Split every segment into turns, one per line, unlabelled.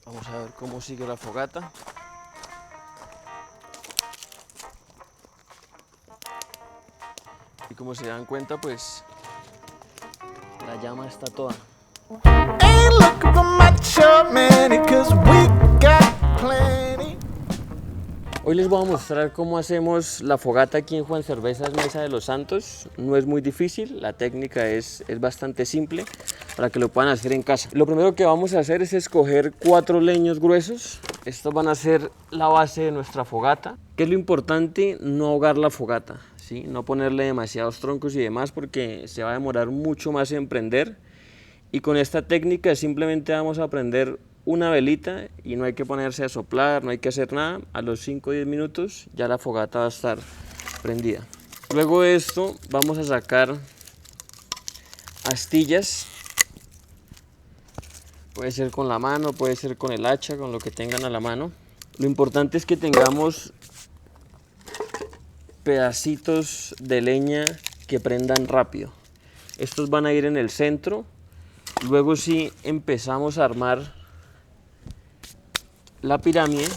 Vamos a ver cómo sigue la fogata. Y como se dan cuenta, pues la llama está toda.
Ain't looking for much, man, 'cause we got plenty.
Hoy les voy a mostrar cómo hacemos la fogata aquí en Juan Cervezas Mesa de los Santos. No es muy difícil, la técnica es bastante simple para que lo puedan hacer en casa. Lo primero que vamos a hacer es escoger 4 leños gruesos. Estos van a ser la base de nuestra fogata. ¿Qué es lo importante? No ahogar la fogata, ¿sí? No ponerle demasiados troncos y demás porque se va a demorar mucho más en prender. Y con esta técnica simplemente vamos a prender una velita y no hay que ponerse a soplar, no hay que hacer nada. A los 5 o 10 minutos ya la fogata va a estar prendida. Luego de esto vamos a sacar astillas. Puede ser con la mano, puede ser con el hacha, con lo que tengan a la mano. Lo importante es que tengamos pedacitos de leña que prendan rápido. Estos van a ir en el centro. Luego sí empezamos a armar la pirámide.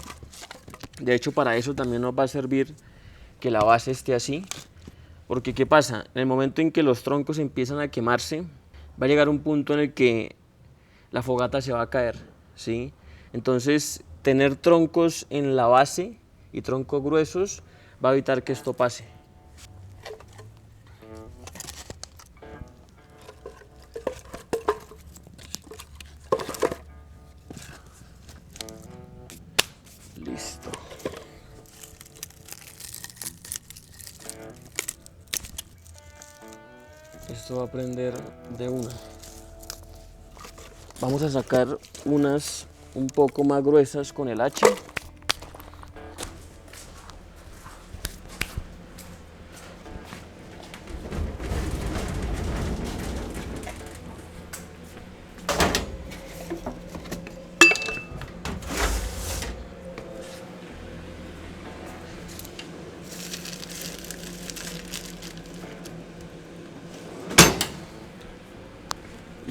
De hecho, para eso también nos va a servir que la base esté así, porque ¿qué pasa? En el momento en que los troncos empiezan a quemarse, va a llegar un punto en el que la fogata se va a caer, ¿sí? Entonces, tener troncos en la base y troncos gruesos va a evitar que esto pase. Listo. Esto va a prender de una. Vamos a sacar unas un poco más gruesas con el hacha.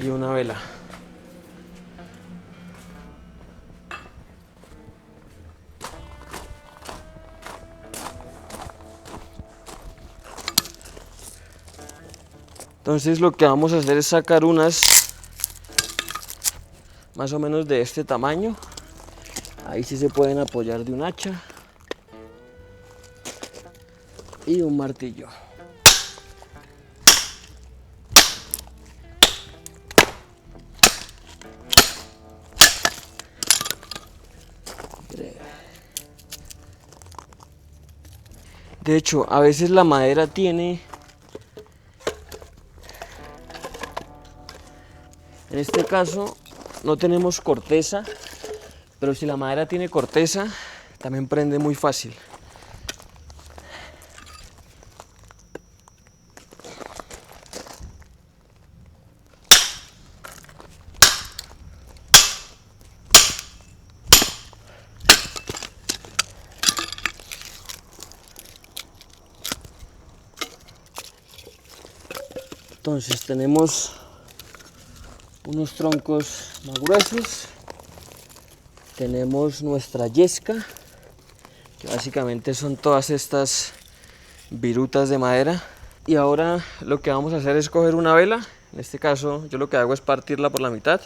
Y una vela. Entonces lo que vamos a hacer es sacar unas más o menos de este tamaño. Ahí sí se pueden apoyar de un hacha y un martillo. De hecho, a veces la madera tiene, en este caso no tenemos corteza, pero si la madera tiene corteza, también prende muy fácil. Entonces tenemos unos troncos más gruesos, tenemos nuestra yesca, que básicamente son todas estas virutas de madera. Y ahora lo que vamos a hacer es coger una vela. En este caso yo lo que hago es partirla por la mitad.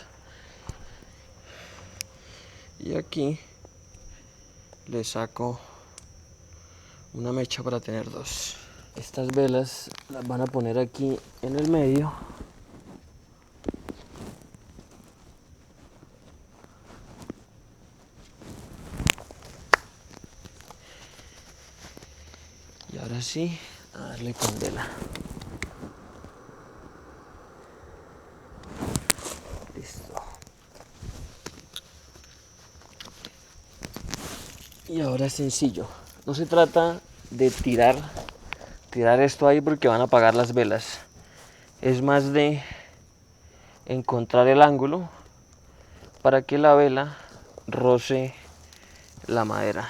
Y aquí le saco una mecha para tener dos. Estas velas las van a poner aquí en el medio. Y ahora sí, a darle con vela. Listo. Y ahora es sencillo. No se trata de tirar esto ahí porque van a apagar las velas. Es más de encontrar el ángulo para que la vela roce la madera.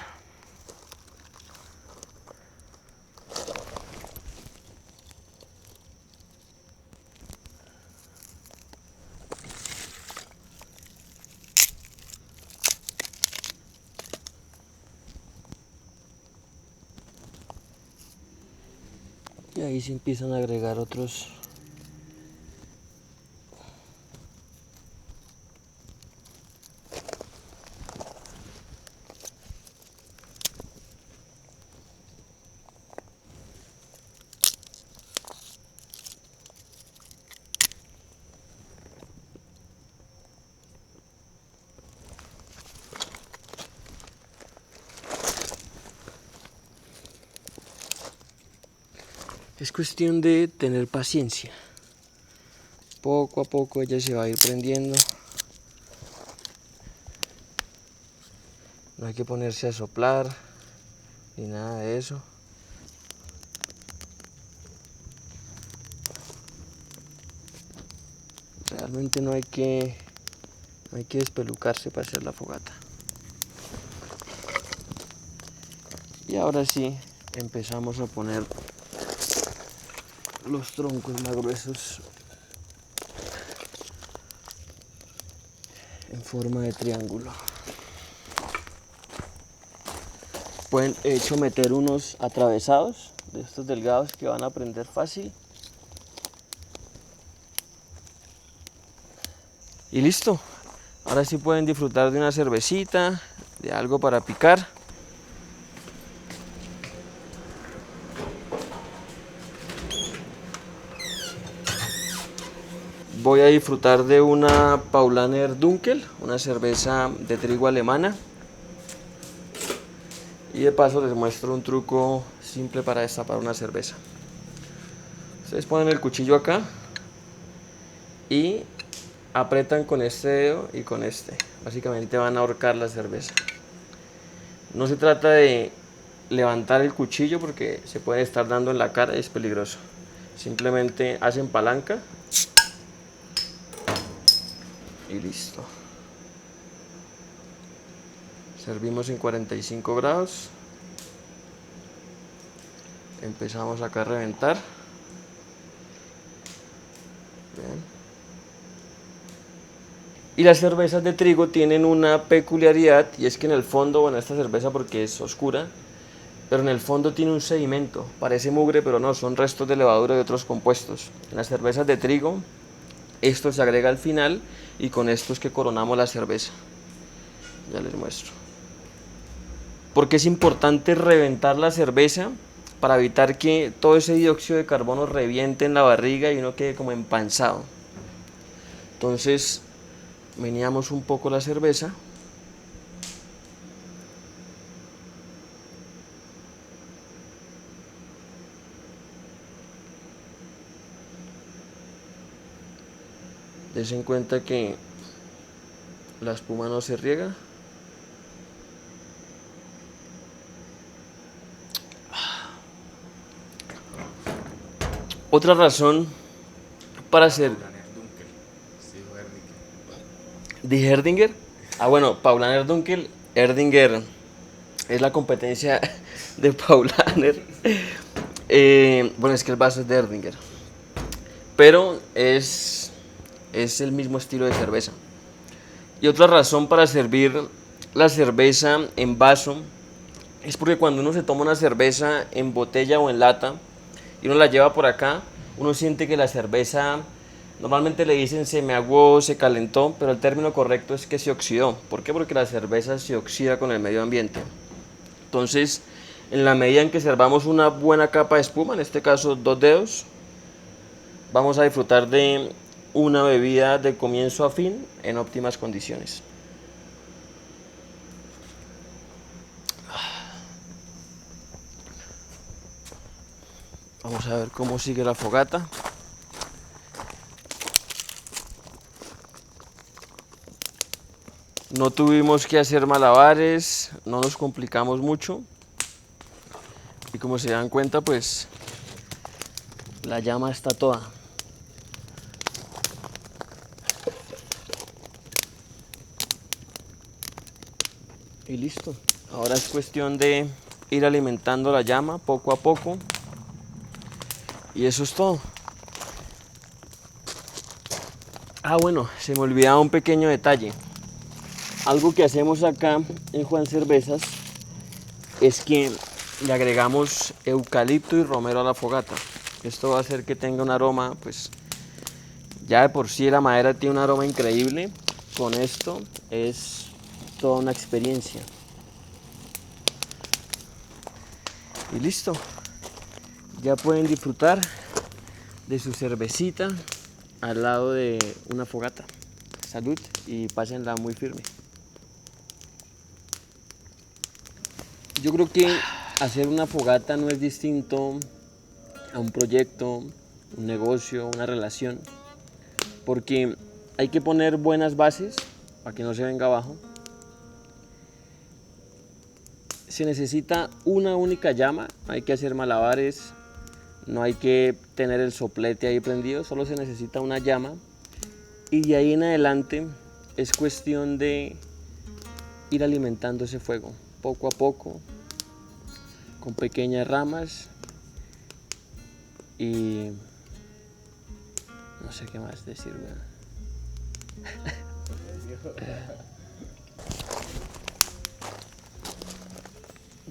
Y ahí se empiezan a agregar otros. Es cuestión de tener paciencia. Poco a poco ella se va a ir prendiendo. No hay que ponerse a soplar ni nada de eso. Realmente no hay que despelucarse para hacer la fogata. Y ahora sí empezamos a poner los troncos más gruesos en forma de triángulo. Pueden de hecho meter unos atravesados de estos delgados que van a prender fácil. Y listo. Ahora sí pueden disfrutar de una cervecita, de algo para picar. Voy a disfrutar de una Paulaner Dunkel, una cerveza de trigo alemana. Y de paso les muestro un truco simple para destapar una cerveza. Ustedes ponen el cuchillo acá y apretan con este dedo y con este. Básicamente van a ahorcar la cerveza. No se trata de levantar el cuchillo porque se puede estar dando en la cara y es peligroso. Simplemente hacen palanca y listo. Servimos en 45 grados. Empezamos acá a reventar. Bien. Y las cervezas de trigo tienen una peculiaridad y es que en el fondo, bueno, esta cerveza porque es oscura, pero en el fondo tiene un sedimento, parece mugre, pero no, son restos de levadura y otros compuestos. En las cervezas de trigo, esto se agrega al final y con esto es que coronamos la cerveza. Ya les muestro. Porque es importante reventar la cerveza para evitar que todo ese dióxido de carbono reviente en la barriga y uno quede como empanzado. Entonces, meneamos un poco la cerveza. Des en cuenta que la espuma no se riega. Otra razón para hacer... ¿De Erdinger? Ah, bueno, Paulaner Dunkel. Erdinger es la competencia de Paulaner. Bueno, es que el vaso es de Erdinger. Pero es el mismo estilo de cerveza. Y otra razón para servir la cerveza en vaso es porque cuando uno se toma una cerveza en botella o en lata y uno la lleva por acá, uno siente que la cerveza, normalmente le dicen se me aguó, se calentó, pero el término correcto es que se oxidó. ¿Por qué? Porque la cerveza se oxida con el medio ambiente. Entonces, en la medida en que servamos una buena capa de espuma, en este caso 2 dedos, vamos a disfrutar de una bebida de comienzo a fin en óptimas condiciones. Vamos a ver cómo sigue la fogata. No tuvimos que hacer malabares, no nos complicamos mucho. Y como se dan cuenta, pues la llama está toda. Y listo. Ahora es cuestión de ir alimentando la llama poco a poco. Y eso es todo. Ah, bueno, se me olvidaba un pequeño detalle. Algo que hacemos acá en Juan Cervezas es que le agregamos eucalipto y romero a la fogata. Esto va a hacer que tenga un aroma, pues ya de por sí la madera tiene un aroma increíble. Con esto es toda una experiencia. Y listo. Ya pueden disfrutar de su cervecita al lado de una fogata. Salud y pásenla muy firme. Yo creo que hacer una fogata no es distinto a un proyecto, un negocio, una relación, porque hay que poner buenas bases para que no se venga abajo. Se necesita una única llama, no hay que hacer malabares, no hay que tener el soplete ahí prendido, solo se necesita una llama y de ahí en adelante es cuestión de ir alimentando ese fuego poco a poco, con pequeñas ramas y no sé qué más decir, weón.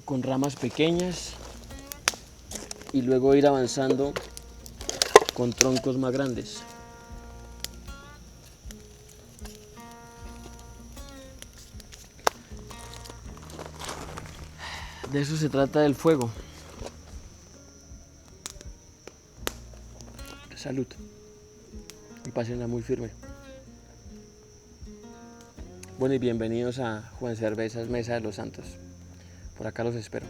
Con ramas pequeñas y luego ir avanzando con troncos más grandes. De eso se trata el fuego. Salud. Y pásenla muy firme. Bueno, y bienvenidos a Juan Cervezas Mesa de los Santos. Por acá los espero.